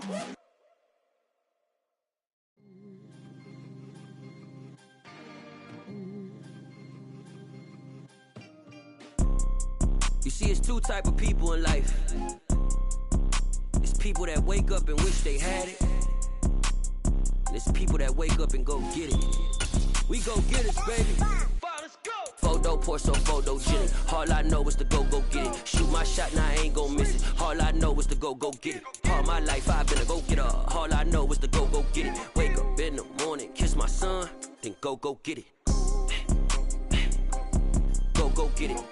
You see, it's two type of people in life. It's people that wake up and wish they had it. And it's people that wake up and go get it. We go get it, baby. Photo pour so photogenic. All I know is to go get it. Shoot my shot, now I ain't gon' miss it. All I know is to go get it. All my life I've been a go-getter. All I know is to go get it. Wake up in the morning, kiss my son, then go get it. Go get it.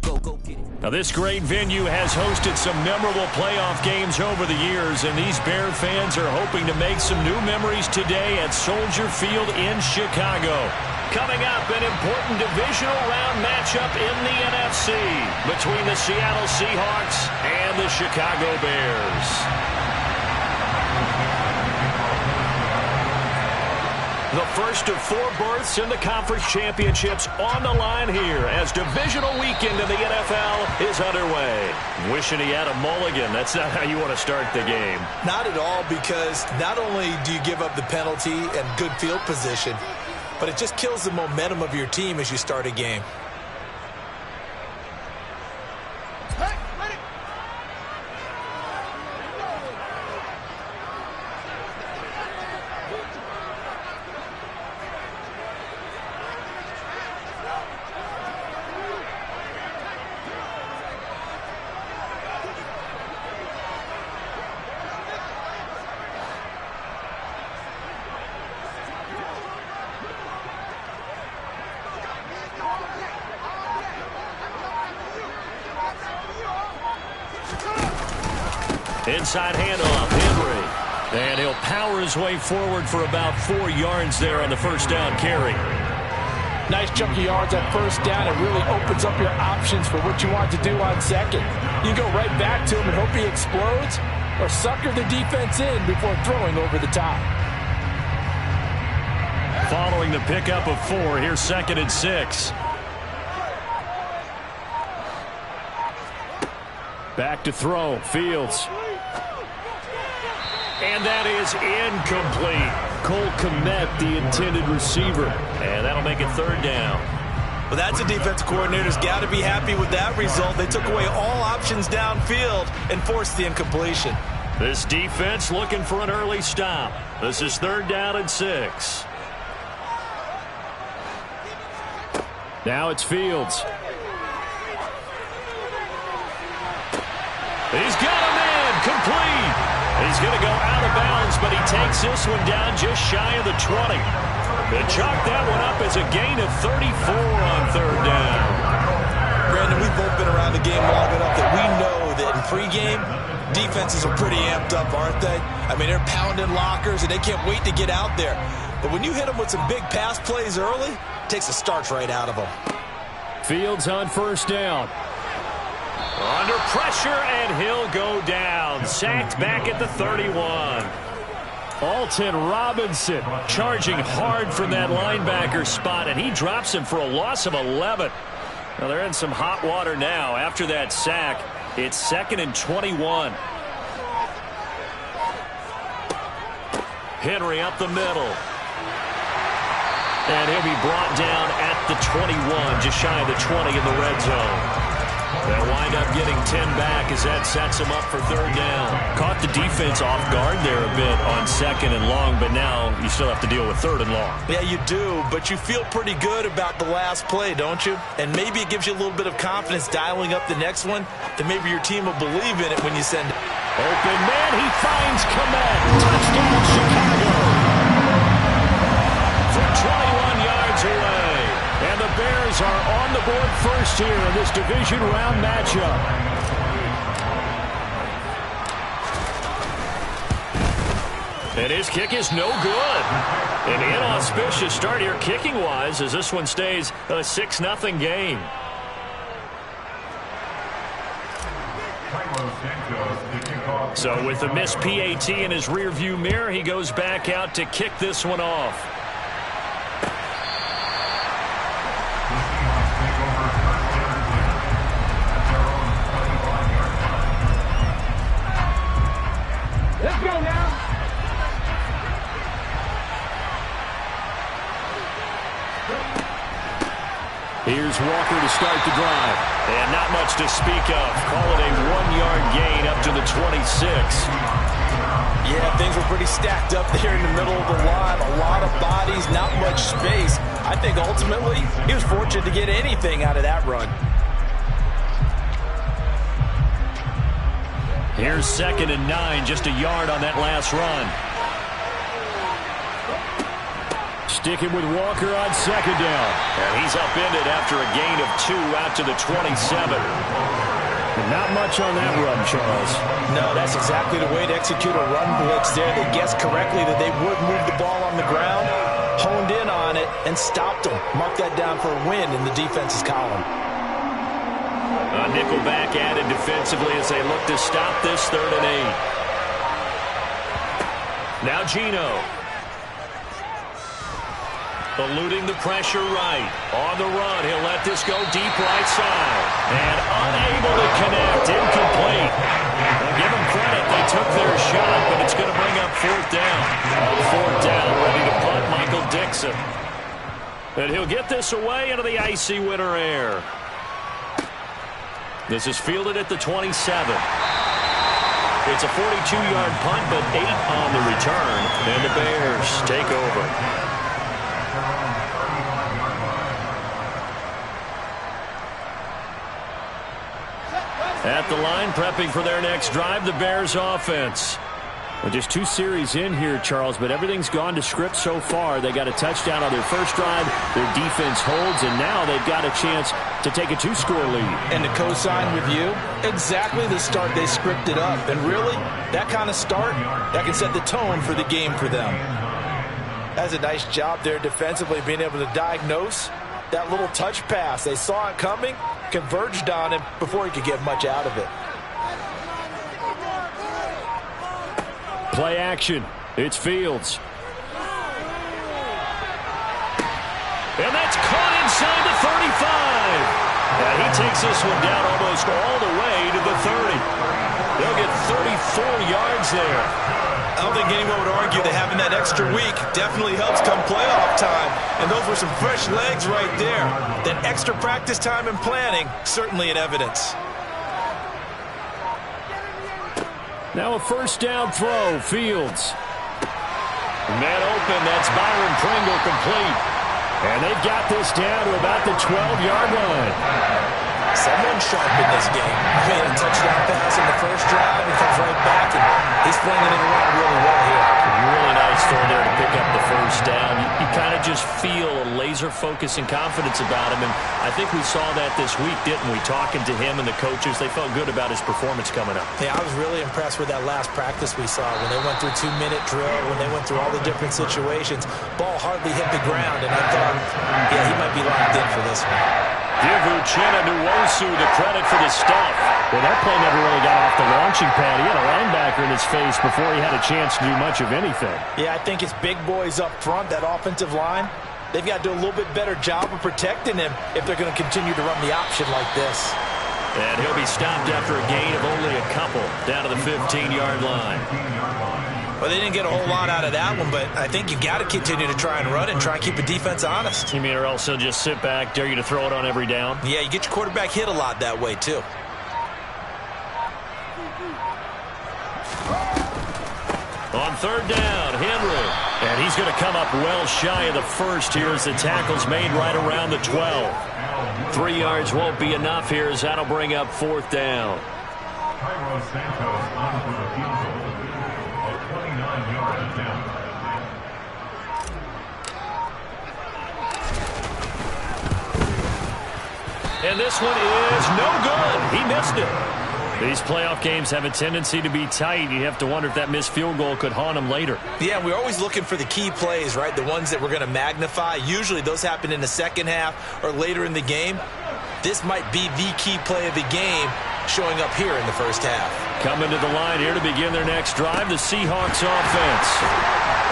Go get it. Now, this great venue has hosted some memorable playoff games over the years, and these Bear fans are hoping to make some new memories today at Soldier Field in Chicago. Coming up, an important divisional round matchup in the NFC between the Seattle Seahawks and the Chicago Bears. The first of 4 berths in the conference championships on the line here as divisional weekend in the NFL is underway. Wishing he had a mulligan. That's not how you want to start the game. Not at all, because not only do you give up the penalty and good field position, but it just kills the momentum of your team as you start a game. Inside handoff, Henry. And he'll power his way forward for about 4 yards there on the first down carry. Nice chunk of yards at first down. It really opens up your options for what you want to do on second. You go right back to him and hope he explodes, or sucker the defense in before throwing over the top. Following the pickup of 4, here's 2nd and 6. Back to throw, Fields. And that is incomplete. Cole Kmet, the intended receiver. And that'll make it 3rd down. Well, that's a defensive coordinator's got to be happy with that result. They took away all options downfield and forced the incompletion. This defense looking for an early stop. This is 3rd down and 6. Now it's Fields. He's got him in, complete. He's going to go out of bounds, but he takes this one down just shy of the 20. They chalk that one up as a gain of 34 on 3rd down. Brandon, we've both been around the game long enough that we know that in pregame, defenses are pretty amped up, aren't they? I mean, they're pounding lockers, and they can't wait to get out there. But when you hit them with some big pass plays early, it takes the starch right out of them. Fields on 1st down. Under pressure, and he'll go down. Sacked back at the 31. Alton Robinson charging hard from that linebacker spot, and he drops him for a loss of 11. Now they're in some hot water now. After that sack, it's 2nd and 21. Henry up the middle. And he'll be brought down at the 21, just shy of the 20 in the red zone. They'll wind up getting 10 back as that sets him up for 3rd down. Caught the defense off guard there a bit on 2nd and long, but now you still have to deal with 3rd and long. Yeah, you do, but you feel pretty good about the last play, don't you? And maybe it gives you a little bit of confidence dialing up the next one, that maybe your team will believe in it when you send it. Open man, he finds Kmet. Touchdown, Chicago. From 21 yards away. And the Bears are on the board first here in this division round matchup. And his kick is no good. An inauspicious start here kicking-wise as this one stays a 6-0 game. So with the missed PAT in his rearview mirror, he goes back out to kick this one off. Here's Walker to start the drive. And not much to speak of. Call it a 1-yard gain up to the 26. Yeah, things were pretty stacked up there in the middle of the line. A lot of bodies, not much space. I think ultimately he was fortunate to get anything out of that run. Here's 2nd and 9, just a yard on that last run. Sticking with Walker on 2nd down. And he's upended after a gain of 2 out to the 27. Not much on that run, Charles. No, that's exactly the way to execute a run blitz there. They guessed correctly that they would move the ball on the ground, honed in on it, and stopped them. Mark that down for a win in the defense's column. A nickelback added defensively as they look to stop this 3rd and 8. Now Gino. Eluding the pressure right. On the run, he'll let this go deep right side. And unable to connect. Incomplete. Well, give them credit. They took their shot, but it's going to bring up 4th down. On 4th down, ready to punt Michael Dixon. And he'll get this away into the icy winter air. This is fielded at the 27. It's a 42-yard punt, but 8 on the return. And the Bears take over. At the line, prepping for their next drive, the Bears offense. Well, just 2 series in here, Charles, but everything's gone to script so far. They got a touchdown on their first drive. Their defense holds, and now they've got a chance to take a 2-score lead. And to co-sign with you, exactly the start they scripted up. And really, that kind of start, that can set the tone for the game for them. That's a nice job there defensively, being able to diagnose that little touch pass. They saw it coming, converged on him before he could get much out of it. Play action. It's Fields. And that's caught inside the 35. And he takes this one down almost all the way to the 30. They'll get 34 yards there. I don't think anyone would argue that having that extra week definitely helps come playoff time. And those were some fresh legs right there. That extra practice time and planning, certainly in evidence. Now a 1st down throw, Fields. Man open, that's Byron Pringle complete. And they've got this down to about the 12-yard line. Someone sharp in this game. He had a touchdown pass in the first drive. He comes right back, and he's flinging it around really well here. Really nice throw there to pick up the 1st down. You kind of just feel a laser focus and confidence about him, and I think we saw that this week, didn't we? Talking to him and the coaches, they felt good about his performance coming up. Yeah, I was really impressed with that last practice we saw when they went through 2-minute drill, when they went through all the different situations. Ball hardly hit the ground, and I thought, yeah, he might be locked in for this one. Give Uchenna Nwosu the credit for the stuff. Well, that play never really got off the launching pad. He had a linebacker in his face before he had a chance to do much of anything. Yeah, I think it's big boys up front, that offensive line. They've got to do a little bit better job of protecting him if they're going to continue to run the option like this. And he'll be stopped after a gain of only a couple down to the 15-yard line. Well, they didn't get a whole lot out of that one, but I think you've got to continue to try and run and try and keep the defense honest. You mean or else they'll just sit back, dare you to throw it on every down? Yeah, you get your quarterback hit a lot that way, too. On 3rd down, Henry. And he's going to come up well shy of the 1st here as the tackle's made right around the 12. 3 yards won't be enough here as that'll bring up 4th down. And this one is no good. He missed it. These playoff games have a tendency to be tight. You have to wonder if that missed field goal could haunt them later. Yeah, we're always looking for the key plays, right? The ones that we're going to magnify. Usually those happen in the second half or later in the game. This might be the key play of the game showing up here in the first half. Coming to the line here to begin their next drive, the Seahawks offense.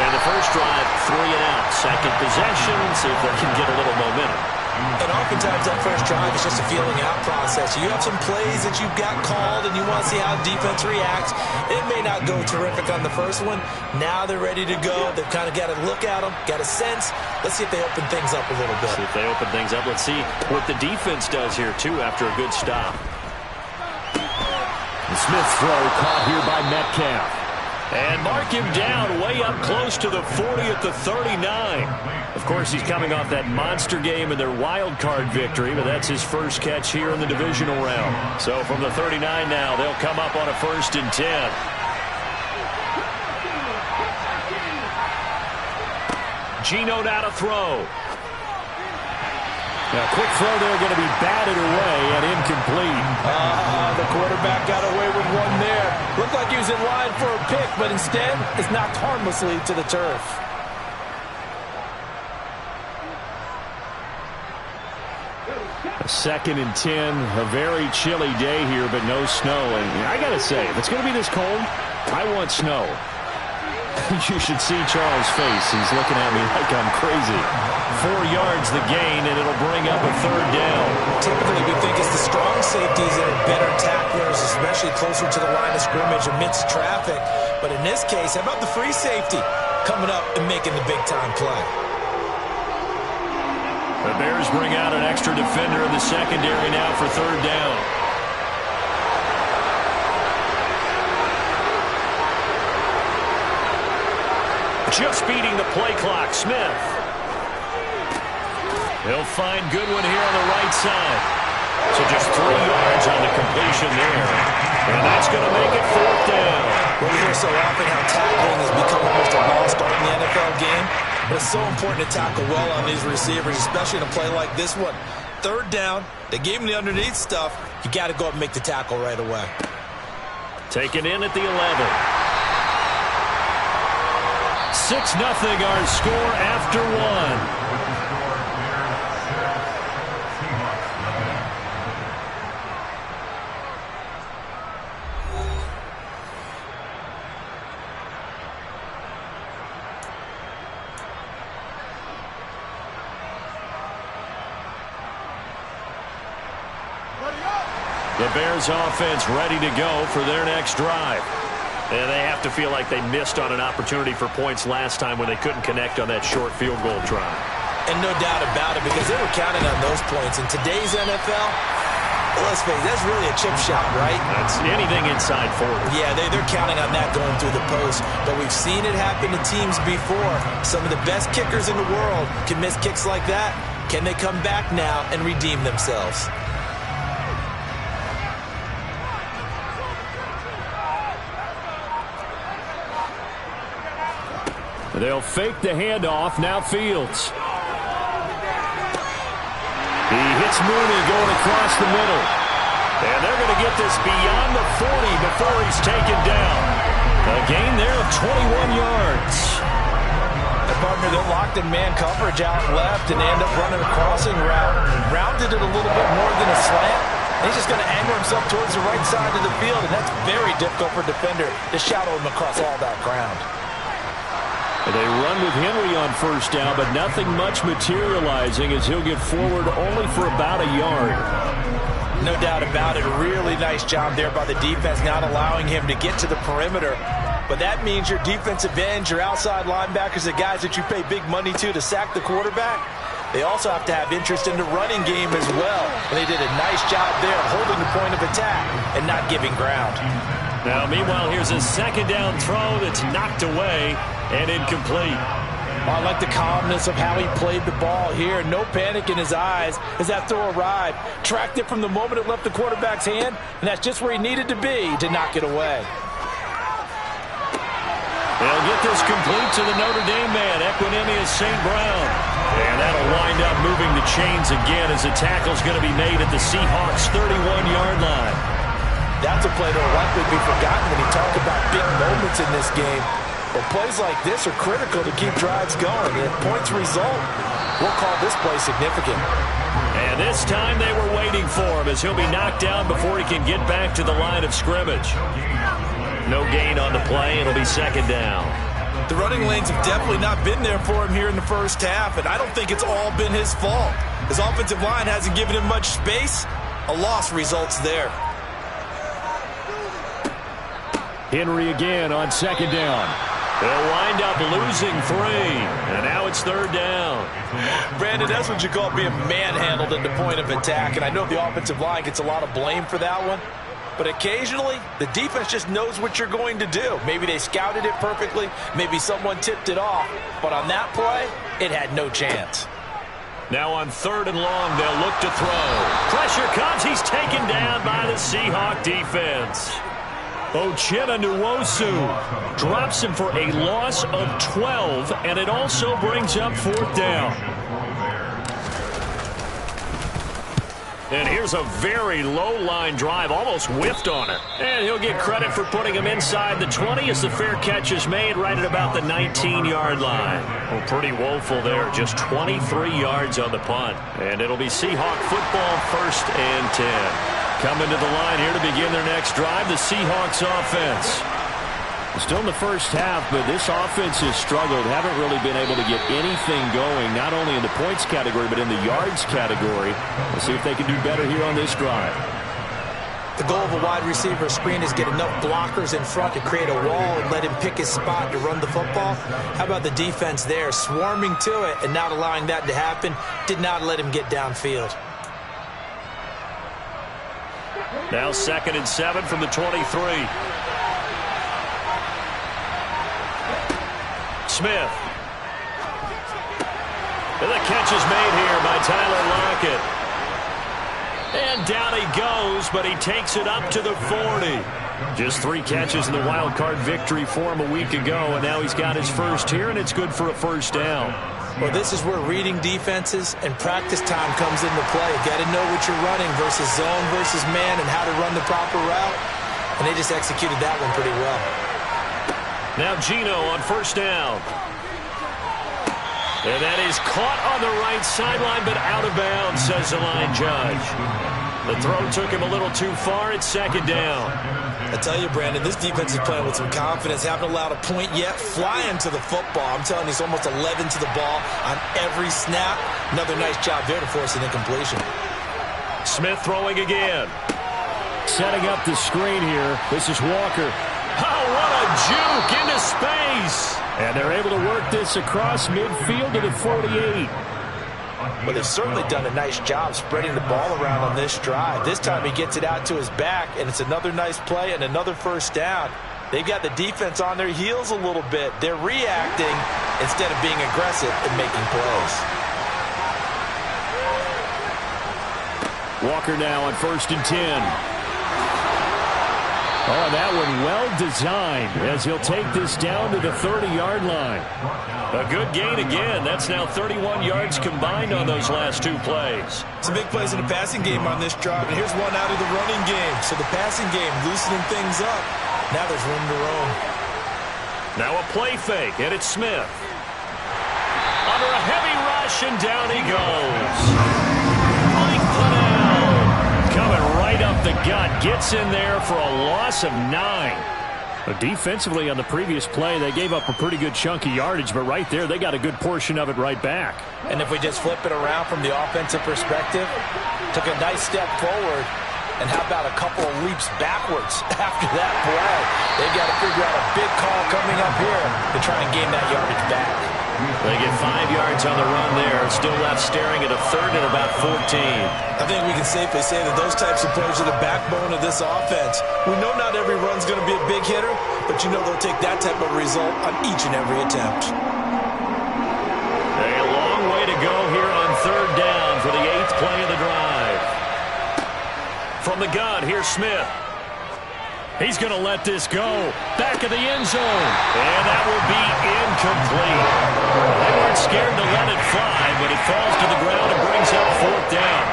And the first drive, 3 and out. Second possession, see if they can get a little momentum. And oftentimes that first drive is just a feeling out process. You have some plays that you've got called and you want to see how defense reacts. It may not go terrific on the first one. Now they're ready to go. They've kind of got to look at them, got a sense. Let's see if they open things up a little bit. See if they open things up. Let's see what the defense does here, too, after a good stop. The Smith throw caught here by Metcalf. And mark him down way up close to the 40 at the 39. Of course, he's coming off that monster game in their wild card victory, but that's his first catch here in the divisional round. So from the 39 now, they'll come up on a 1st and 10. Geno now to throw. Now, quick throw there, going to be batted away and incomplete. The quarterback got away with one there. Looked like he was in line for a pick, but instead, it's knocked harmlessly to the turf. A 2nd and 10, a very chilly day here, but no snow. And I got to say, if it's going to be this cold, I want snow. You should see Charles' face. He's looking at me like I'm crazy. 4 yards the gain, and it'll bring up a 3rd down. Typically, we think it's the strong safeties that are better tacklers, especially closer to the line of scrimmage amidst traffic. But in this case, how about the free safety coming up and making the big-time play? The Bears bring out an extra defender in the secondary now for 3rd down. Just beating the play clock, Smith. He'll find Goodwin here on the right side. So just 3 yards on the completion there. And that's going to make it 4th down. Well, we hear so often how tackling has become almost a lost art in the NFL game. But it's so important to tackle well on these receivers, especially in a play like this one. 3rd down, they gave him the underneath stuff. You got to go up and make the tackle right away. Taken in at the 11. 6-0 our score after 1. The Bears offense ready to go for their next drive. And they have to feel like they missed on an opportunity for points last time when they couldn't connect on that short field goal drive. And no doubt about it, because they were counting on those points. In today's NFL, let's face it, that's really a chip shot, right? That's anything inside 40. Yeah, they're counting on that going through the post. But we've seen it happen to teams before. Some of the best kickers in the world can miss kicks like that. Can they come back now and redeem themselves? They'll fake the handoff. Now Fields. He hits Mooney going across the middle. And they're going to get this beyond the 40 before he's taken down. A gain there of 21 yards. The partner, they're locked in man coverage out left, and they end up running a crossing route. Rounded it a little bit more than a slant. He's just going to angle himself towards the right side of the field, and that's very difficult for a defender to shadow him across all that ground. They run with Henry on 1st down, but nothing much materializing as he'll get forward only for about a yard. No doubt about it. Really nice job there by the defense, not allowing him to get to the perimeter. But that means your defensive ends, your outside linebackers, the guys that you pay big money to sack the quarterback, they also have to have interest in the running game as well. And they did a nice job there holding the point of attack and not giving ground. Now, meanwhile, here's a 2nd down throw that's knocked away and incomplete. I like the calmness of how he played the ball here. No panic in his eyes as that throw arrived. Tracked it from the moment it left the quarterback's hand, and that's just where he needed to be to knock it away. They'll get this complete to the Notre Dame man, Equinemius St. Brown. And that'll wind up moving the chains again as the tackle's going to be made at the Seahawks' 31-yard line. That's a play that will likely be forgotten when you talk about big moments in this game. But plays like this are critical to keep drives going. And if points result, we'll call this play significant. And this time they were waiting for him as he'll be knocked down before he can get back to the line of scrimmage. No gain on the play. It'll be 2nd down. The running lanes have definitely not been there for him here in the first half, and I don't think it's all been his fault. His offensive line hasn't given him much space. A loss results there. Henry again on second down. They'll wind up losing 3, and now it's third down. Brandon, that's what you call being manhandled at the point of attack, and I know the offensive line gets a lot of blame for that one, but occasionally the defense just knows what you're going to do. Maybe they scouted it perfectly, maybe someone tipped it off, but on that play, it had no chance. Now on 3rd and long, they'll look to throw. Pressure comes. He's taken down by the Seahawks defense. Uchenna Nwosu drops him for a loss of 12, and it also brings up 4th down. And here's a very low-line drive, almost whiffed on it. And he'll get credit for putting him inside the 20 as the fair catch is made right at about the 19-yard line. Well, pretty woeful there, just 23 yards on the punt. And it'll be Seahawk football, 1st and 10. Coming to the line here to begin their next drive, the Seahawks offense. Still in the first half, but this offense has struggled. Haven't really been able to get anything going, not only in the points category, but in the yards category. We'll see if they can do better here on this drive. The goal of a wide receiver screen is get enough blockers in front to create a wall and let him pick his spot to run the football. How about the defense there, swarming to it and not allowing that to happen? Did not let him get downfield. Now 2nd and 7 from the 23. Smith. And the catch is made here by Tyler Lockett. And down he goes, but he takes it up to the 40. Just 3 catches in the wild card victory for him a week ago, and now he's got his first here, and it's good for a 1st down. Well, this is where reading defenses and practice time comes into play. Got to know what you're running versus zone versus man and how to run the proper route. And they just executed that one pretty well. Now Gino on 1st down. And that is caught on the right sideline, but out of bounds, says the line judge. The throw took him a little too far. It's 2nd down. I tell you, Brandon, this defense is playing with some confidence. Haven't allowed a point yet. Flying to the football. I'm telling you, it's almost 11 to the ball on every snap. Another nice job there to force an incompletion. Smith throwing again. Setting up the screen here. This is Walker. Oh, what a juke into space. And they're able to work this across midfield to the 48. Well, they've certainly done a nice job spreading the ball around on this drive. This time he gets it out to his back, and it's another nice play and another 1st down. They've got the defense on their heels a little bit. They're reacting instead of being aggressive and making plays. Walker now on 1st and 10. Oh, that one well designed as he'll take this down to the 30-yard line. A good gain again. That's now 31 yards combined on those last 2 plays. Some big plays in the passing game on this drive, and here's one out of the running game. So the passing game loosening things up. Now there's room to roam. Now a play fake, and it's Smith. Under a heavy rush, and down he goes. Mike Liddell coming right up the gut. Gets in there for a loss of 9. Defensively on the previous play, they gave up a pretty good chunk of yardage, but right there, they got a good portion of it right back. And if we just flip it around from the offensive perspective, took a nice step forward, and how about a couple of leaps backwards after that play? They've got to figure out a big call coming up here to try and gain that yardage back. They get 5 yards on the run there. Still left staring at a 3rd and about 14. I think we can safely say that those types of plays are the backbone of this offense. We know not every run's going to be a big hitter, but you know they'll take that type of result on each and every attempt. A long way to go here on 3rd down for the 8th play of the drive. From the gun, here's Smith. He's going to let this go. Back of the end zone. And that will be incomplete. They weren't scared to let it fly, but it falls to the ground and brings up 4th down.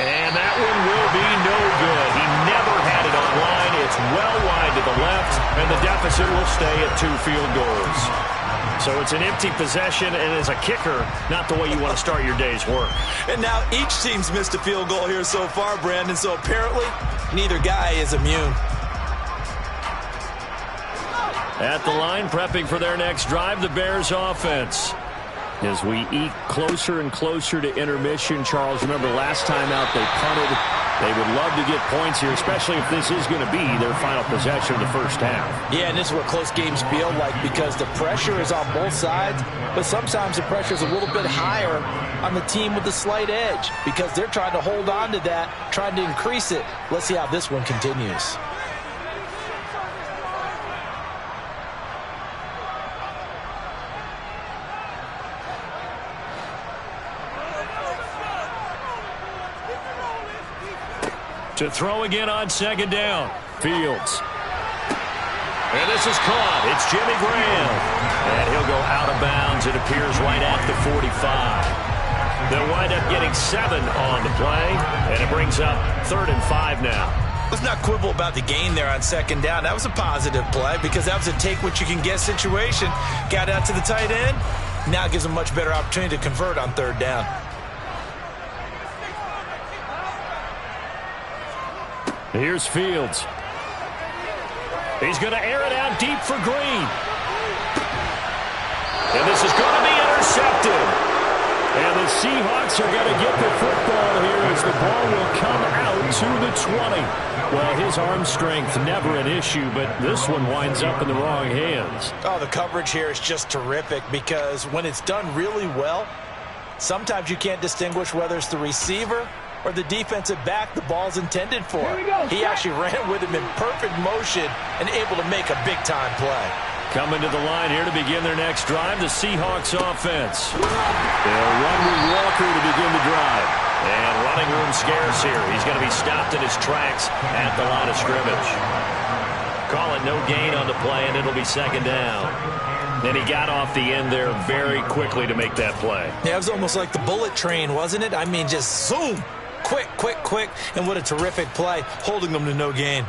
And that one will be no good. He never had it on line. It's well wide to the left, and the deficit will stay at 2 field goals. So it's an empty possession, and as a kicker, not the way you want to start your day's work. And now each team's missed a field goal here so far, Brandon, so apparently neither guy is immune. At the line, prepping for their next drive, the Bears offense. As we eke closer and closer to intermission, Charles, remember last time out they punted. They would love to get points here, especially if this is going to be their final possession of the first half. Yeah, and this is what close games feel like because the pressure is on both sides, but sometimes the pressure is a little bit higher on the team with the slight edge because they're trying to hold on to that, trying to increase it. Let's see how this one continues. To throw again on second down. Fields. And this is caught. It's Jimmy Graham. And he'll go out of bounds. It appears right at the 45. They'll wind up getting 7 on the play. And it brings up 3rd and 5 now. Let's not quibble about the gain there on second down. That was a positive play because that was a take-what-you-can-get situation. Got out to the tight end. Now gives them a much better opportunity to convert on 3rd down. Here's Fields. He's going to air it out deep for Green. And this is going to be intercepted. And the Seahawks are going to get the football here as the ball will come out to the 20. Well, his arm strength never an issue, but this one winds up in the wrong hands. Oh, the coverage here is just terrific because when it's done really well, sometimes you can't distinguish whether it's the receiver or the defensive back the ball's intended for. He actually ran with him in perfect motion and able to make a big-time play. Coming to the line here to begin their next drive, the Seahawks offense. They'll run with Walker to begin the drive. And running room scarce here. He's going to be stopped in his tracks at the line of scrimmage. Call it no gain on the play, and it'll be second down. And he got off the end there very quickly to make that play. Yeah, it was almost like the bullet train, wasn't it? I mean, just zoom. Quick, quick, quick. And what a terrific play, holding them to no gain.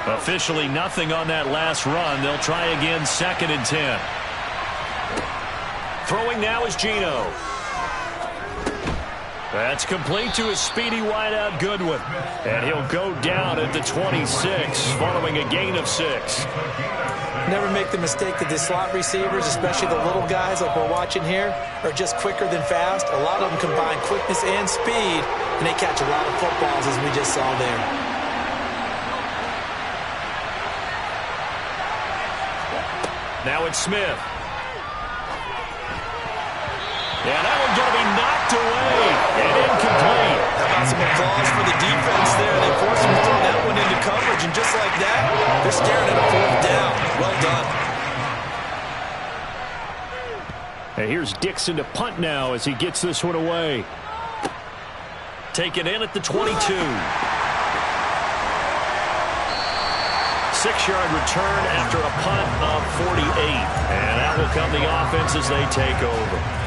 Officially nothing on that last run. They'll try again, 2nd and 10. Throwing now is Geno. That's complete to a speedy wideout Goodwin. And he'll go down at the 26 following a gain of 6. Never make the mistake that the slot receivers, especially the little guys like we're watching here, are just quicker than fast. A lot of them combine quickness and speed, and they catch a lot of footballs as we just saw there. Now it's Smith. And that one's going to be knocked away and incomplete. How about some applause for the defense there? They forced him to throw that one into coverage, and just like that, they're staring at a 4th down. Well done. And here's Dixon to punt now as he gets this one away. Taken in at the 22. 6-yard return after a punt of 48. And that will come the offense as they take over.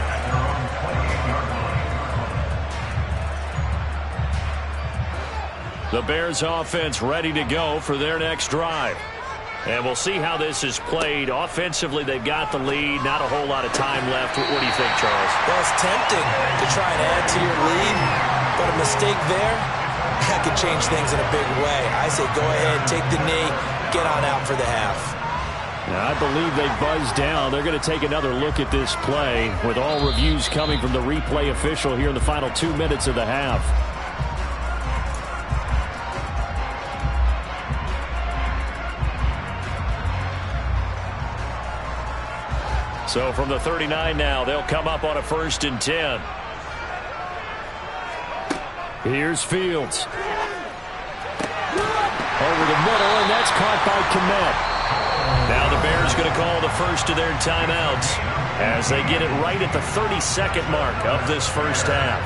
The Bears offense ready to go for their next drive. And we'll see how this is played. Offensively, they've got the lead. Not a whole lot of time left. What do you think, Charles? Well, it's tempting to try and add to your lead, but a mistake there, that could change things in a big way. I say go ahead, take the knee, get on out for the half. Now, I believe they buzzed down. They're going to take another look at this play with all reviews coming from the replay official here in the final 2 minutes of the half. So from the 39 now, they'll come up on a 1st and 10. Here's Fields. Over the middle, and that's caught by Kmet. Now the Bears going to call the first of their timeouts as they get it right at the 32nd mark of this first half.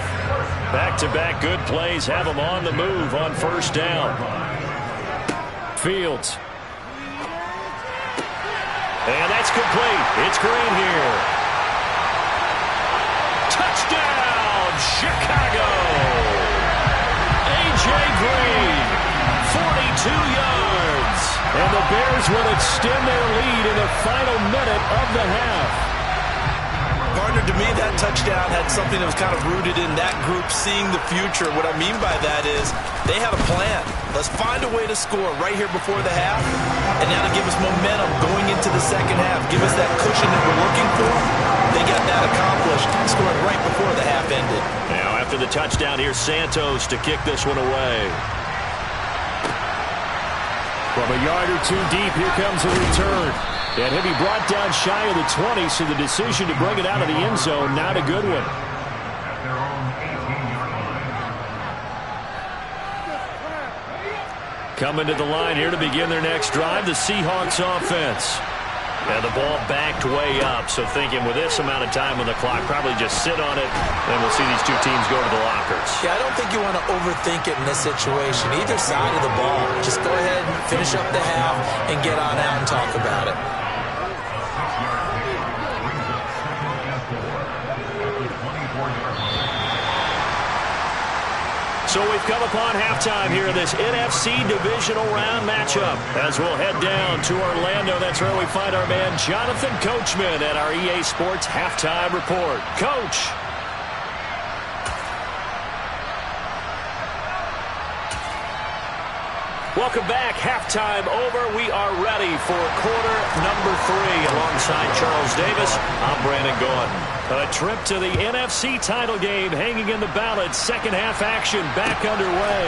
Back-to-back good plays have them on the move on 1st down. Fields. And that's complete. It's Green here. Touchdown, Chicago. A.J. Green, 42 yards. And the Bears will extend their lead in the final minute of the half. Partner, to me, that touchdown had something that was kind of rooted in that group seeing the future. What I mean by that is they had a plan. Let's find a way to score right here before the half, and now to give us momentum going into the second half, give us that cushion that we're looking for. They got that accomplished, scoring right before the half ended. Now, after the touchdown, here's Santos to kick this one away. From a yard or two deep, here comes a return. And he'll be brought down shy of the 20, so the decision to bring it out of the end zone, not a good one. Coming to the line here to begin their next drive, the Seahawks offense. And the ball backed way up, so thinking with this amount of time on the clock, probably just sit on it, and we'll see these two teams go to the lockers. Yeah, I don't think you want to overthink it in this situation. Either side of the ball, just go ahead and finish up the half and get on out and talk about it. So we've come upon halftime here in this NFC divisional round matchup. As we'll head down to Orlando, that's where we find our man Jonathan Coachman at our EA Sports Halftime Report. Coach. Welcome back. Halftime over. We are ready for quarter number 3. Alongside Charles Davis, I'm Brandon Gordon. A trip to the NFC title game hanging in the balance. Second half action back underway.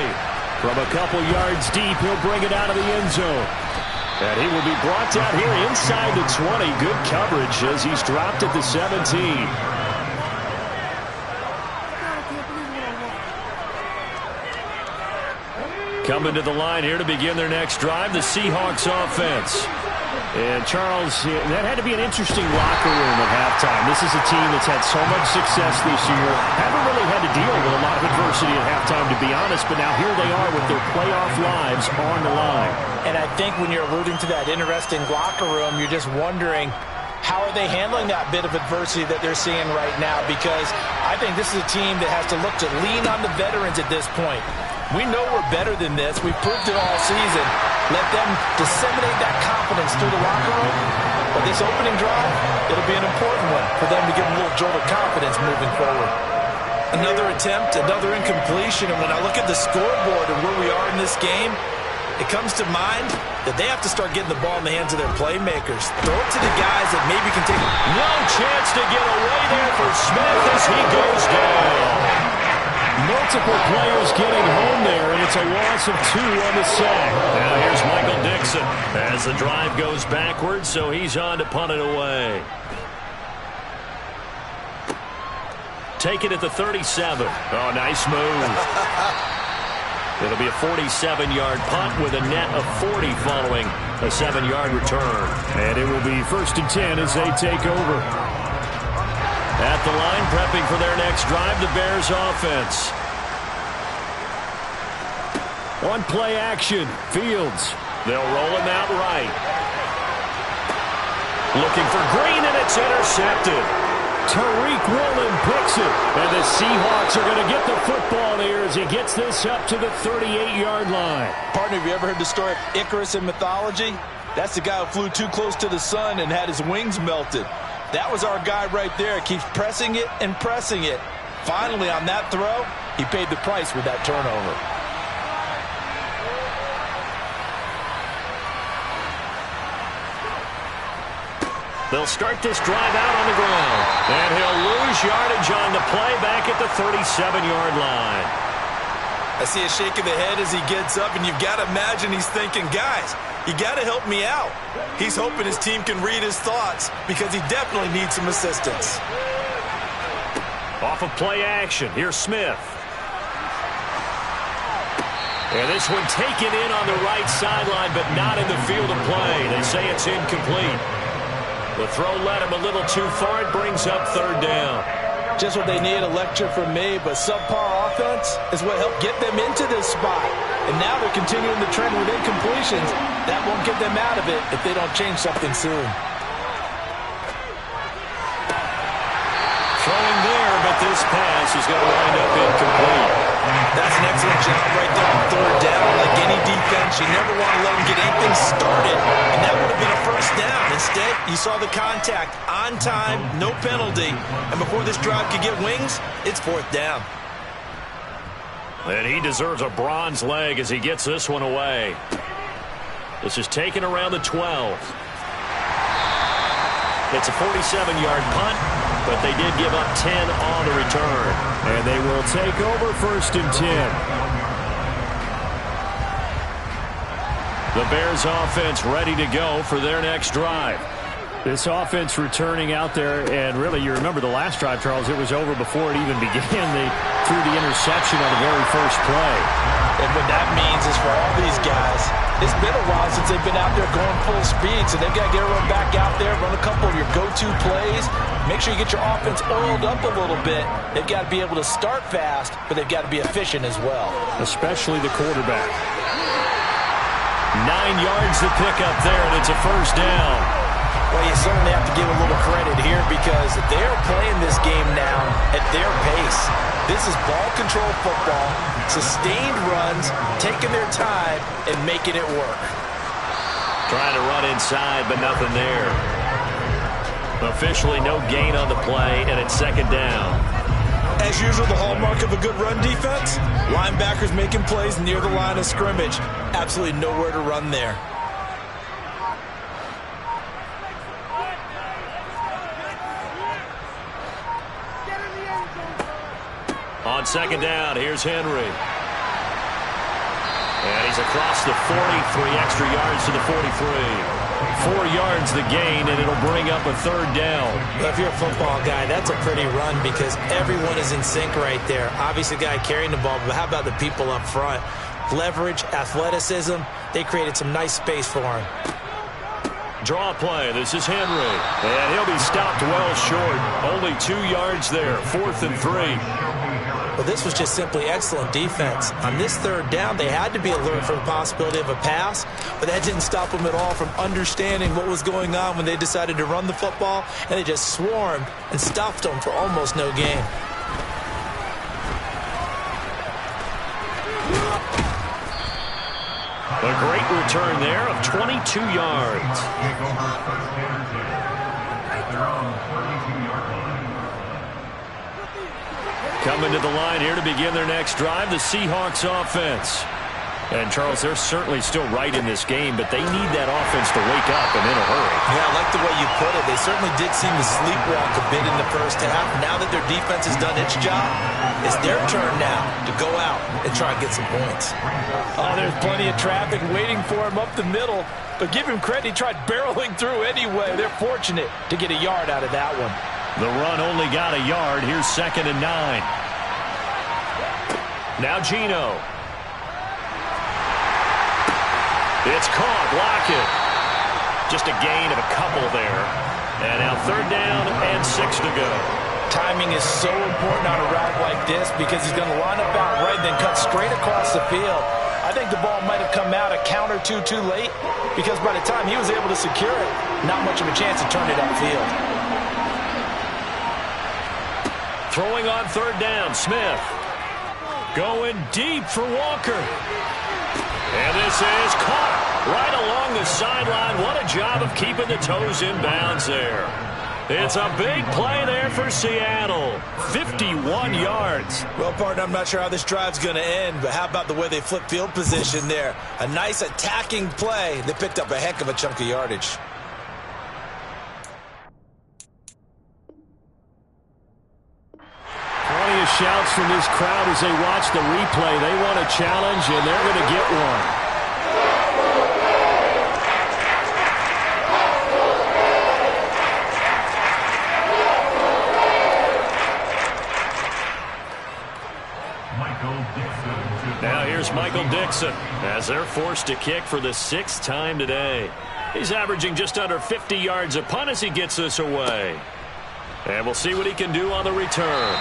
From a couple yards deep, he'll bring it out of the end zone. And he will be brought down here inside the 20. Good coverage as he's dropped at the 17. Coming to the line here to begin their next drive, the Seahawks offense. And, Charles, that had to be an interesting locker room at halftime. This is a team that's had so much success this year. Haven't really had to deal with a lot of adversity at halftime, to be honest, but now here they are with their playoff lives on the line. And I think when you're alluding to that interesting locker room, you're just wondering, how are they handling that bit of adversity that they're seeing right now? Because I think this is a team that has to look to lean on the veterans at this point. We know we're better than this. We've proved it all season. Let them disseminate that confidence through the locker room. But this opening drive, it'll be an important one for them to give them a little jolt of confidence moving forward. Another attempt, another incompletion. And when I look at the scoreboard and where we are in this game, it comes to mind that they have to start getting the ball in the hands of their playmakers. Throw it to the guys that maybe can take it. No chance to get away there for Smith as he goes down. Multiple players getting home there, and it's a loss of 2 on the sack. Now here's Michael Dixon as the drive goes backwards, so he's on to punt it away. Take it at the 37. Oh, nice move. It'll be a 47-yard punt with a net of 40 following a 7-yard return. And it will be 1st and 10 as they take over. At the line, prepping for their next drive, the Bears offense. On play action, Fields. They'll roll him out right. Looking for Green, and it's intercepted. Tariq Woolen picks it. And the Seahawks are going to get the football there as he gets this up to the 38-yard line. Partner, have you ever heard the story of Icarus in mythology? That's the guy who flew too close to the sun and had his wings melted. That was our guy right there. Keeps pressing it and pressing it. Finally, on that throw, he paid the price with that turnover. They'll start this drive out on the ground. And he'll lose yardage on the play back at the 37-yard line. I see a shake of the head as he gets up, and you've got to imagine he's thinking, guys, you got to help me out. He's hoping his team can read his thoughts because he definitely needs some assistance. Off of play action, here's Smith. And this one taken in on the right sideline, but not in the field of play. They say it's incomplete. The throw led him a little too far. It brings up 3rd down. Just what they need, a lecture from me, but subpar offense is what helped get them into this spot. And now they're continuing the trend with incompletions. That won't get them out of it if they don't change something soon. Throwing there, but this pass is going to wind up incomplete. That's an excellent job right there on third down. Like any defense, you never want to let them get anything started, and that would have been a first down. Instead, you saw the contact on time, no penalty, and before this drive could get wings, it's fourth down. And he deserves a bronze leg as he gets this one away. This is taken around the 12. It's a 47-yard punt, but they did give up 10 on the return. And they will take over 1st and 10. The Bears offense ready to go for their next drive. This offense returning out there, and really, you remember the last drive, Charles, it was over before it even began. They threw the interception on the very first play. And what that means is for all these guys, it's been a while since they've been out there going full speed, so they've got to get everyone back out there, run a couple of your go-to plays, make sure you get your offense oiled up a little bit. They've got to be able to start fast, but they've got to be efficient as well. Especially the quarterback. 9 yards to pick up there, and it's a first down. Well, you certainly have to give a little credit here because they're playing this game now at their pace. This is ball control football, sustained runs, taking their time, and making it work. Trying to run inside, but nothing there. Officially no gain on the play, and it's second down. As usual, the hallmark of a good run defense, linebackers making plays near the line of scrimmage. Absolutely nowhere to run there. On second down, here's Henry. And he's across the 40, 3 extra yards to the 43. 4 yards the gain, and it'll bring up a third down. Well, if you're a football guy, that's a pretty run because everyone is in sync right there. Obviously, the guy carrying the ball, but how about the people up front? Leverage, athleticism, they created some nice space for him. Draw play. This is Henry. And he'll be stopped well short. Only 2 yards there. 4th and 3. Well, this was just simply excellent defense. On this third down, they had to be alert for the possibility of a pass, but that didn't stop them at all from understanding what was going on when they decided to run the football, and they just swarmed and stuffed them for almost no gain. A great return there of 22 yards. Coming to the line here to begin their next drive, the Seahawks offense. And, Charles, they're certainly still right in this game, but they need that offense to wake up and in a hurry. Yeah, I like the way you put it. They certainly did seem to sleepwalk a bit in the first half. Now that their defense has done its job, it's their turn now to go out and try and get some points. Oh, there's plenty of traffic waiting for him up the middle, but give him credit. He tried barreling through anyway. They're fortunate to get a yard out of that one. The run only got a yard. Here's 2nd and 9. Now Geno. It's caught. Lockett. Just a gain of a couple there. And now 3rd down and 6 to go. Timing is so important on a route like this because he's going to line up out right and then cut straight across the field. I think the ball might have come out a count or two too late because by the time he was able to secure it, not much of a chance to turn it upfield. Throwing on 3rd down, Smith. Going deep for Walker. And this is caught right along the sideline. What a job of keeping the toes in bounds there. It's a big play there for Seattle. 51 yards. Well, partner, I'm not sure how this drive's going to end, but how about the way they flip field position there? A nice attacking play. They picked up a heck of a chunk of yardage. Plenty of shouts from this crowd as they watch the replay. They want a challenge, and they're going to get one. Now here's Michael Dixon as they're forced to kick for the 6th time today. He's averaging just under 50 yards a punt as he gets this away. And we'll see what he can do on the return.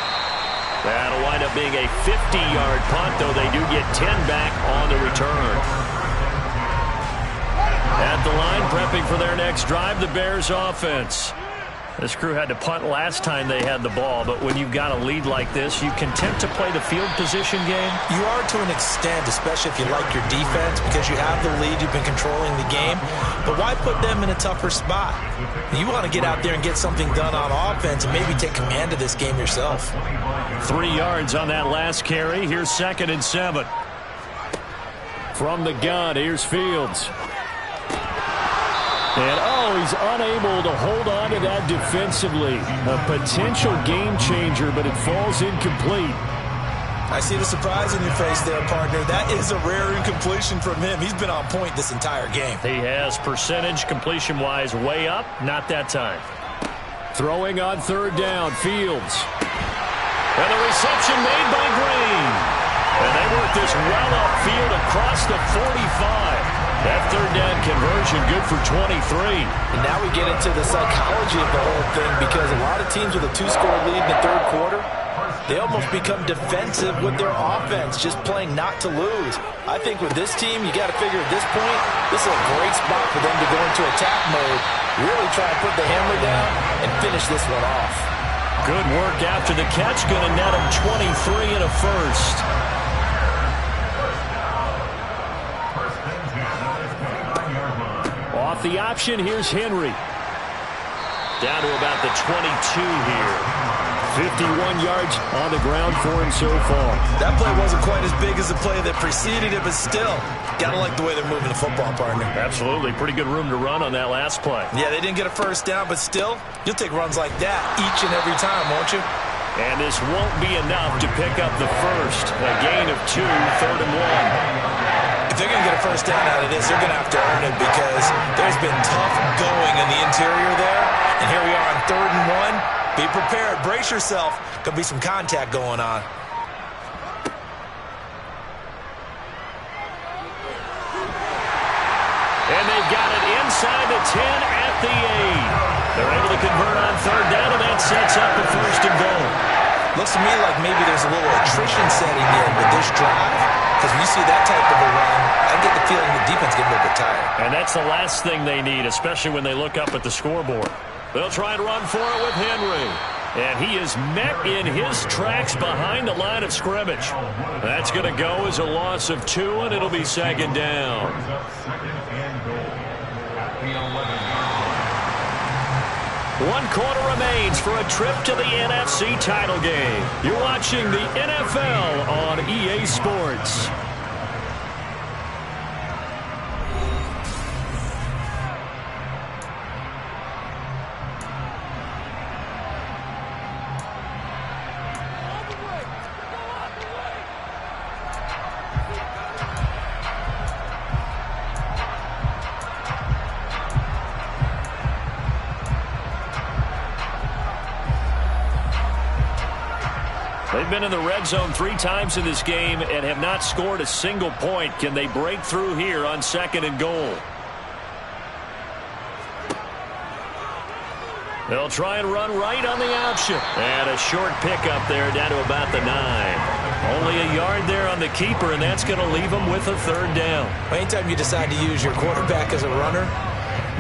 That'll wind up being a 50-yard punt, though they do get 10 back on the return. At the line, prepping for their next drive, the Bears offense. This crew had to punt last time they had the ball, but when you've got a lead like this, you content to play the field position game? You are to an extent, especially if you like your defense, because you have the lead, you've been controlling the game. But why put them in a tougher spot? You want to get out there and get something done on offense and maybe take command of this game yourself. 3 yards on that last carry. Here's 2nd and 7. From the gun, here's Fields. And, he's unable to hold on to that defensively. A potential game changer, but it falls incomplete. I see the surprise in your face there, partner. That is a rare incompletion from him. He's been on point this entire game. He has percentage completion-wise way up. Not that time. Throwing on 3rd down, Fields. And the reception made by Green. And they work this well upfield across the 45. That 3rd down conversion good for 23. And now we get into the psychology of the whole thing, because a lot of teams with a 2-score lead in the 3rd quarter, they almost become defensive with their offense, just playing not to lose. I think with this team, you got to figure at this point, this is a great spot for them to go into attack mode, really try to put the hammer down and finish this one off. Good work after the catch, going to net him 23 and a first. Off the option, here's Henry. Down to about the 22 here. 51 yards on the ground for him so far. That play wasn't quite as big as the play that preceded it, but still, gotta like the way they're moving the football, partner. Absolutely. Pretty good room to run on that last play. Yeah, they didn't get a first down, but still, you'll take runs like that each and every time, won't you? And this won't be enough to pick up the first. A gain of 2, 3rd and 1. If they're going to get a first down out of this, they're going to have to earn it, because there's been tough going in the interior there. And here we are on 3rd and 1. Be prepared. Brace yourself. Could be some contact going on. And they've got it inside the 10 at the 8. They're able to convert on 3rd down, and that sets up the 1st and goal. Looks to me like maybe there's a little attrition setting in with this drive, because when you see that type of a run, I get the feeling the defense getting a little bit tired. And that's the last thing they need, especially when they look up at the scoreboard. They'll try and run for it with Henry. And he is met in his tracks behind the line of scrimmage. That's going to go as a loss of 2, and it'll be 2nd down. One quarter remains for a trip to the NFC title game. You're watching the NFL on EA Sports. They've been in the red zone 3 times in this game and have not scored a single point. Can they break through here on 2nd and goal? They'll try and run right on the option. And a short pickup there down to about the 9. Only a yard there on the keeper, and that's going to leave them with a 3rd down. Anytime you decide to use your quarterback as a runner,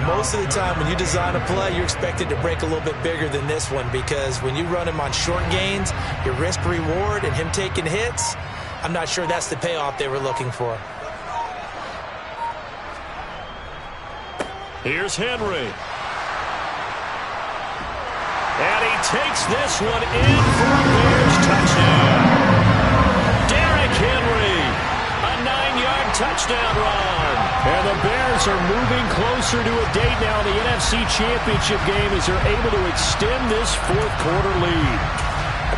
most of the time when you design a play, you're expected to break a little bit bigger than this one, because when you run him on short gains, your risk-reward and him taking hits, I'm not sure that's the payoff they were looking for. Here's Henry. And he takes this one in for a Bears touchdown. Derrick Henry, a 9-yard touchdown run. And the Bears are moving closer to a date now in the NFC Championship game as they're able to extend this 4th quarter lead.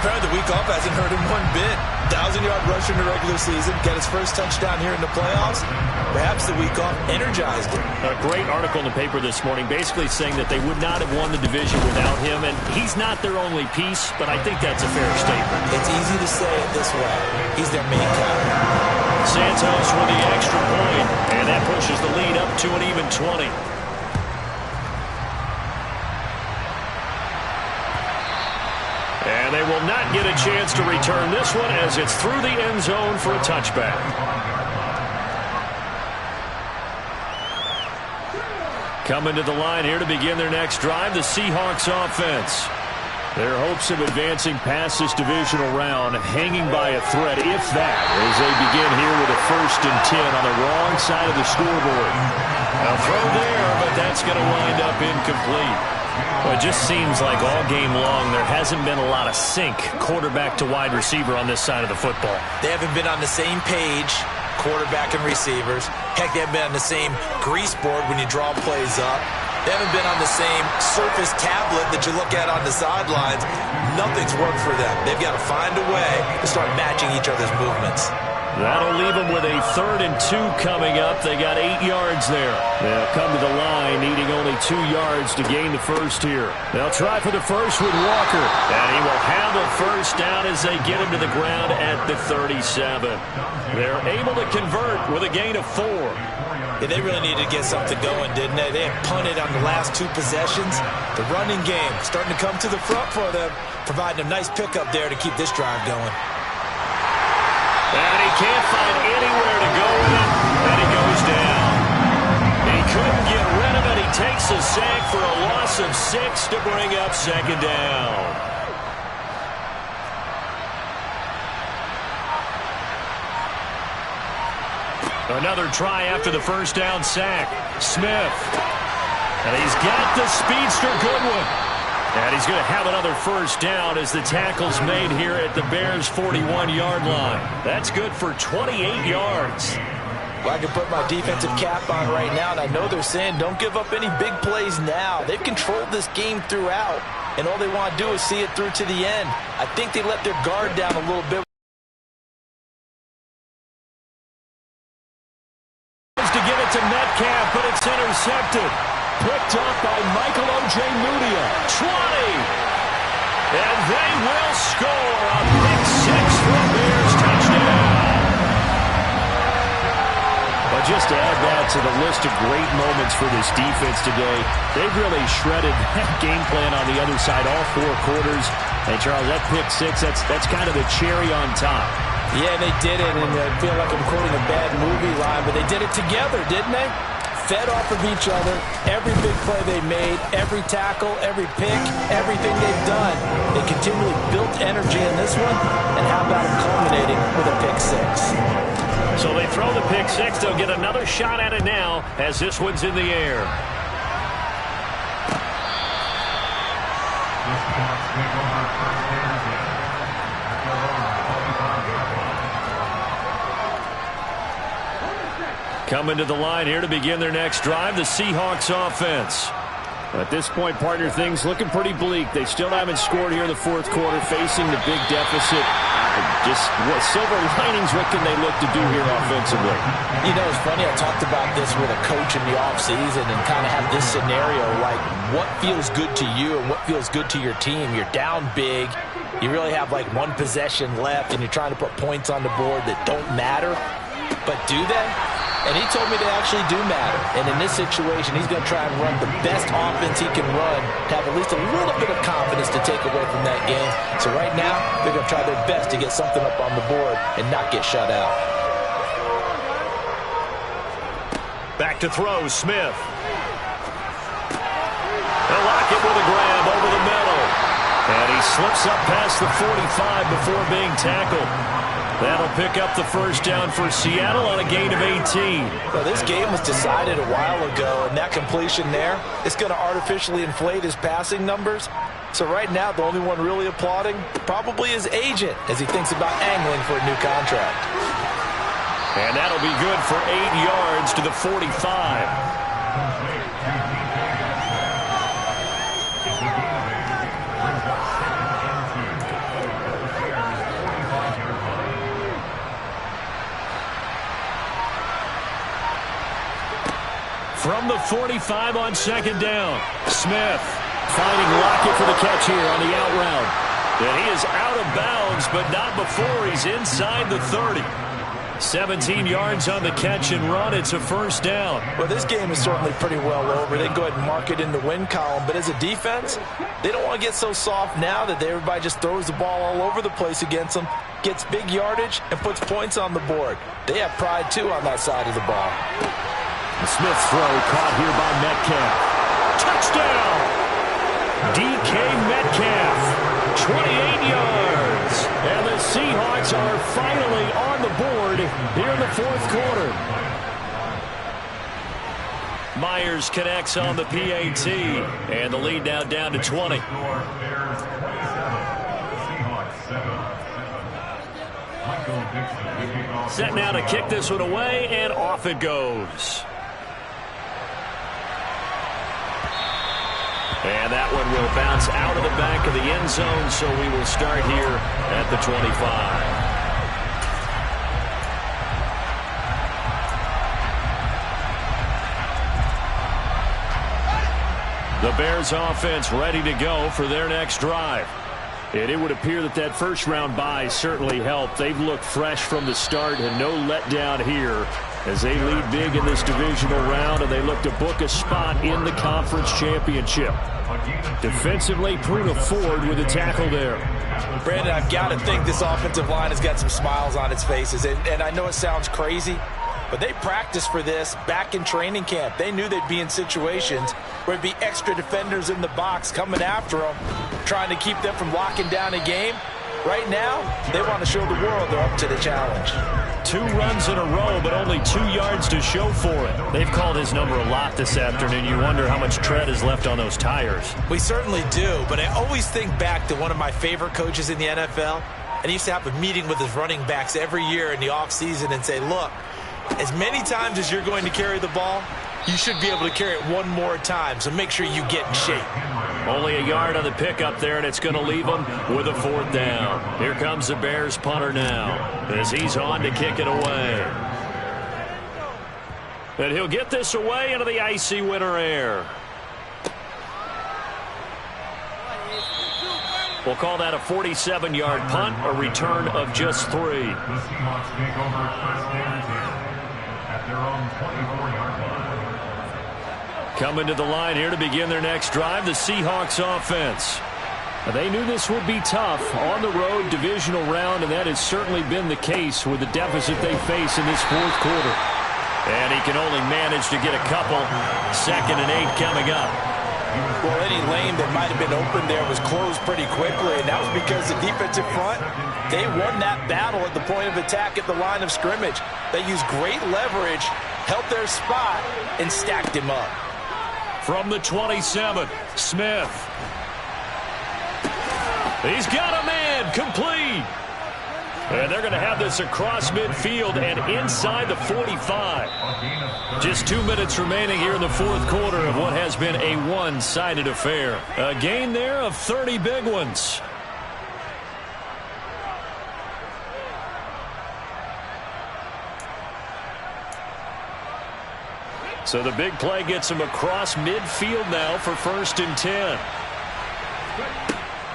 Apparently the week off hasn't hurt him one bit. 1,000-yard rusher in the regular season, got his first touchdown here in the playoffs. Perhaps the week off energized him. A great article in the paper this morning basically saying that they would not have won the division without him, and he's not their only piece, but I think that's a fair statement. It's easy to say it this way. He's their main guy. Santos with the extra point, and that pushes the lead up to an even 20. And they will not get a chance to return this one as it's through the end zone for a touchback. Coming to the line here to begin their next drive, the Seahawks offense. Their hopes of advancing past this divisional round hanging by a thread, if that, as they begin here with a 1st and 10 on the wrong side of the scoreboard. A throw there, but that's going to wind up incomplete. Well, it just seems like all game long there hasn't been a lot of sync quarterback to wide receiver on this side of the football. They haven't been on the same page, quarterback and receivers. Heck, they haven't been on the same grease board when you draw plays up. They haven't been on the same Surface tablet that you look at on the sidelines. Nothing's worked for them. They've got to find a way to start matching each other's movements. That'll leave them with a 3rd and 2 coming up. They got 8 yards there. They'll come to the line, needing only 2 yards to gain the first here. They'll try for the first with Walker. And he will have a first down as they get him to the ground at the 37. They're able to convert with a gain of 4. Yeah, they really needed to get something going, didn't they? They had punted on the last 2 possessions. The running game starting to come to the front for them, providing a nice pickup there to keep this drive going. And he can't find anywhere to go with it, and he goes down. He couldn't get rid of it. He takes a sack for a loss of 6 to bring up 2nd down. Another try after the first down sack. Smith. And he's got the speedster Goodwin. And he's going to have another first down as the tackle's made here at the Bears' 41-yard line. That's good for 28 yards. Well, I can put my defensive cap on right now, and I know they're saying don't give up any big plays now. They've controlled this game throughout, and all they want to do is see it through to the end. I think they let their guard down a little bit. To give it to Metcalf, but it's intercepted. Picked up by Michael Ojemudia. 20. And they will score a pick 6 for a Bears touchdown. But just to add that to the list of great moments for this defense today, they've really shredded that game plan on the other side all 4 quarters. And Charles, that pick 6, that's kind of the cherry on top. Yeah, they did it, and I feel like I'm quoting a bad movie line, but they did it together, didn't they? Fed off of each other, every big play they made, every tackle, every pick, everything they've done. They continually built energy in this one, and how about them culminating with a pick 6? So they throw the pick 6. They'll get another shot at it now as this one's in the air. Coming to the line here to begin their next drive, the Seahawks offense. At this point, partner, things looking pretty bleak. They still haven't scored here in the 4th quarter, facing the big deficit. Just what silver linings, what can they look to do here offensively? You know, it's funny, I talked about this with a coach in the offseason and kind of have this scenario, like what feels good to you and what feels good to your team. You're down big. You really have like 1 possession left, and you're trying to put points on the board that don't matter. But do they? And he told me they actually do matter. And in this situation, he's going to try and run the best offense he can run to have at least a little bit of confidence to take away from that game. So right now, they're going to try their best to get something up on the board and not get shut out. Back to throw, Smith. They'll lock it with a grab over the middle. And he slips up past the 45 before being tackled. That'll pick up the first down for Seattle on a gain of 18. Well, this game was decided a while ago, and that completion there is going to artificially inflate his passing numbers. So right now, the only one really applauding probably his agent as he thinks about angling for a new contract. And that'll be good for 8 yards to the 45. From the 45 on 2nd down, Smith finding Lockett for the catch here on the out route. And he is out of bounds, but not before he's inside the 30. 17 yards on the catch and run. It's a first down. Well, this game is certainly pretty well over. They can go ahead and mark it in the win column. But as a defense, they don't want to get so soft now that everybody just throws the ball all over the place against them, gets big yardage, and puts points on the board. They have pride, too, on that side of the ball. The Smith throw caught here by Metcalf. Touchdown! DK Metcalf, 28 yards. And the Seahawks are finally on the board here in the fourth quarter. Myers connects on the PAT, and the lead now down to 20. Set now to kick this one away, and off it goes. And that one will bounce out of the back of the end zone, so we will start here at the 25. The Bears offense ready to go for their next drive. And it would appear that that first-round bye certainly helped. They've looked fresh from the start and no letdown here as they lead big in this divisional round, and they look to book a spot in the conference championship. Defensively, Puna Ford with a tackle there. Brandon, I've got to think this offensive line has got some smiles on its faces. And I know it sounds crazy, but they practiced for this back in training camp. They knew they'd be in situations where there'd be extra defenders in the box coming after them, trying to keep them from locking down a game. Right now, they want to show the world they're up to the challenge. 2 runs in a row, but only 2 yards to show for it. They've called his number a lot this afternoon. You wonder how much tread is left on those tires. We certainly do, but I always think back to one of my favorite coaches in the NFL, and he used to have a meeting with his running backs every year in the offseason and say, look, as many times as you're going to carry the ball, you should be able to carry it one more time, so make sure you get in shape. Only a yard on the pickup there, and it's going to leave them with a 4th down. Here comes the Bears punter now as he's on to kick it away. And he'll get this away into the icy winter air. We'll call that a 47-yard punt, a return of just 3. The Seahawks take over first and 10 at their own 24-yard line. Coming to the line here to begin their next drive, the Seahawks offense. They knew this would be tough on the road divisional round, and that has certainly been the case with the deficit they face in this fourth quarter. And he can only manage to get a couple. 2nd and 8 coming up. Well, any lane that might have been open there was closed pretty quickly, and that was because the defensive front, they won that battle at the point of attack at the line of scrimmage. They used great leverage, held their spot, and stacked him up. From the 27, Smith. He's got a man, complete. And they're going to have this across midfield and inside the 45. Just 2 minutes remaining here in the fourth quarter of what has been a one-sided affair. A gain there of 30 big ones. So the big play gets him across midfield now for 1st and 10.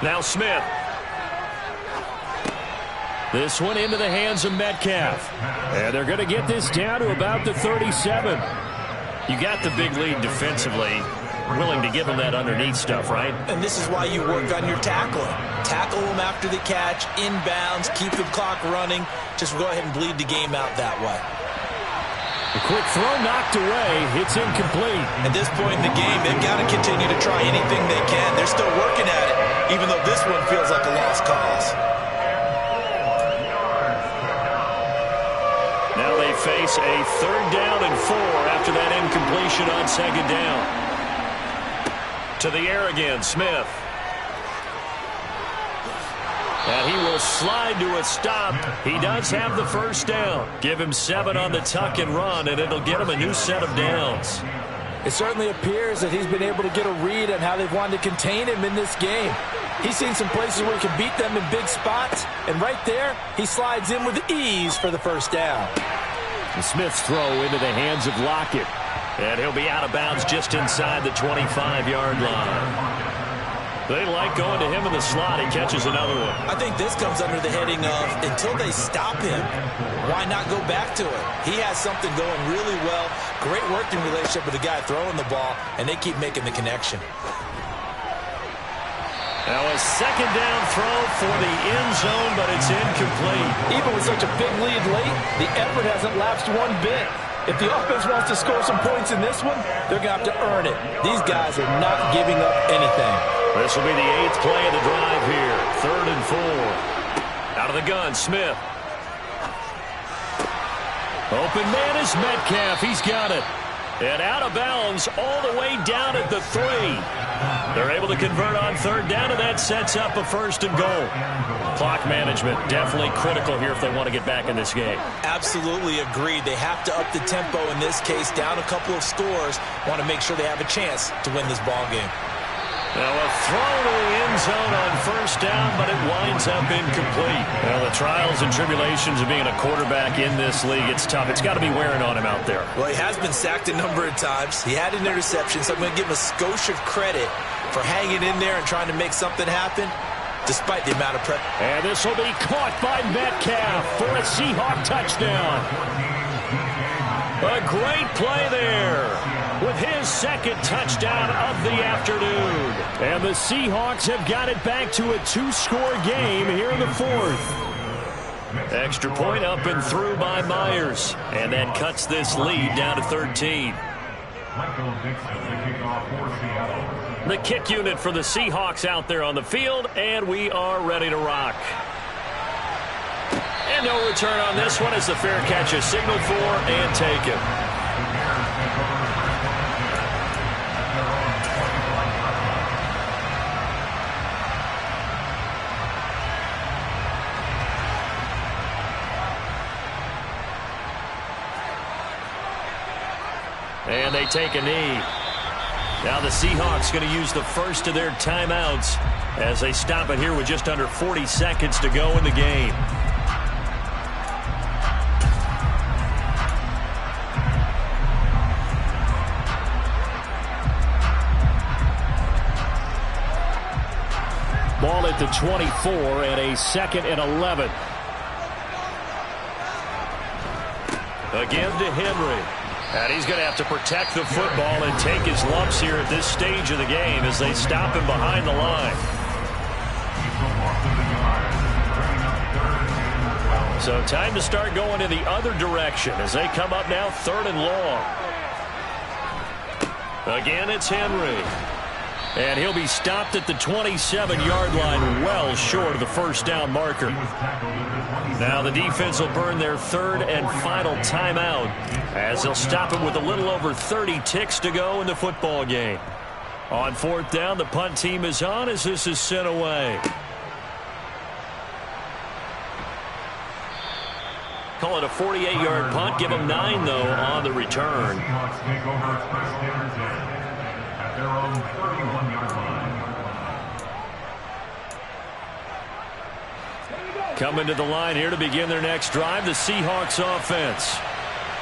Now Smith. This one into the hands of Metcalf. And they're going to get this down to about the 37. You got the big lead defensively. Willing to give him that underneath stuff, right? And this is why you work on your tackling. Tackle them after the catch, inbounds, keep the clock running. Just go ahead and bleed the game out that way. A quick throw knocked away. It's incomplete. At this point in the game, they've got to continue to try anything they can. They're still working at it, even though this one feels like a lost cause. Now they face a 3rd down and 4 after that incompletion on 2nd down. To the air again, Smith. And he will slide to a stop. He does have the 1st down. Give him 7 on the tuck and run, and it'll get him a new set of downs. It certainly appears that he's been able to get a read on how they've wanted to contain him in this game. He's seen some places where he can beat them in big spots, and right there, he slides in with ease for the 1st down. The Smith's throw into the hands of Lockett. And he'll be out of bounds just inside the 25-yard line. They like going to him in the slot. He catches another one. I think this comes under the heading of, until they stop him, why not go back to it? He has something going really well. Great working relationship with the guy throwing the ball, and they keep making the connection. Now a 2nd down throw for the end zone, but it's incomplete. Even with such a big lead late, the effort hasn't lapsed one bit. If the offense wants to score some points in this one, they're going to have to earn it. These guys are not giving up anything. This will be the 8th play of the drive here. 3rd and 4. Out of the gun, Smith. Open man is Metcalf. He's got it. And out of bounds all the way down at the 3. They're able to convert on 3rd down, and that sets up a 1st and goal. Clock management definitely critical here if they want to get back in this game. Absolutely agreed. They have to up the tempo in this case, down a couple of scores. Want to make sure they have a chance to win this ball game. Now a throw to the end zone on 1st down, but it winds up incomplete. Well, the trials and tribulations of being a quarterback in this league, it's tough. It's got to be wearing on him out there. Well, he has been sacked a number of times. He had an interception, so I'm going to give him a skosh of credit for hanging in there and trying to make something happen despite the amount of pressure. And this will be caught by Metcalf for a Seahawk touchdown. A great play there with his 2nd touchdown of the afternoon. And the Seahawks have got it back to a 2-score game here in the 4th. Extra point up and through by Myers. And that cuts this lead down to 13. The kick unit for the Seahawks out there on the field, and we are ready to rock. And no return on this one as the fair catch is signaled for and taken. And they take a knee. Now the Seahawks going to use the first of their timeouts as they stop it here with just under 40 seconds to go in the game. Ball at the 24 and a 2nd and 11. Again to Henry. And he's going to have to protect the football and take his lumps here at this stage of the game as they stop him behind the line. So time to start going in the other direction as they come up now 3rd and long. Again, it's Henry. And he'll be stopped at the 27-yard line, well short of the 1st down marker. Now the defense will burn their 3rd and final timeout as they'll stop it with a little over 30 ticks to go in the football game. On 4th down, the punt team is on as this is sent away. Call it a 48-yard punt. Give them 9, though, on the return. Their own 31-yard line. Coming to the line here to begin their next drive, the Seahawks offense.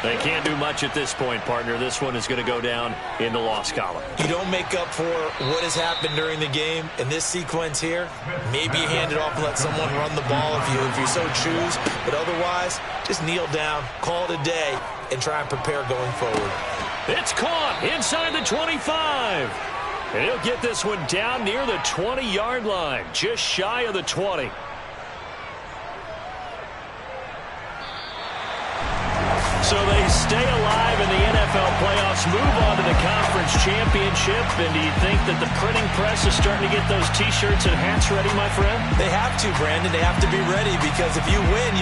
They can't do much at this point, partner. This one is going to go down in the loss column. You don't make up for what has happened during the game in this sequence here. Maybe you hand it off and let someone run the ball if you so choose. But otherwise, just kneel down, call it a day, and try and prepare going forward. It's caught inside the 25. And he'll get this one down near the 20-yard line, just shy of the 20. So they stay alive in the NFL playoffs, move on to the conference championship. And do you think that the printing press is starting to get those T-shirts and hats ready, my friend? They have to, Brandon. They have to be ready because if you win,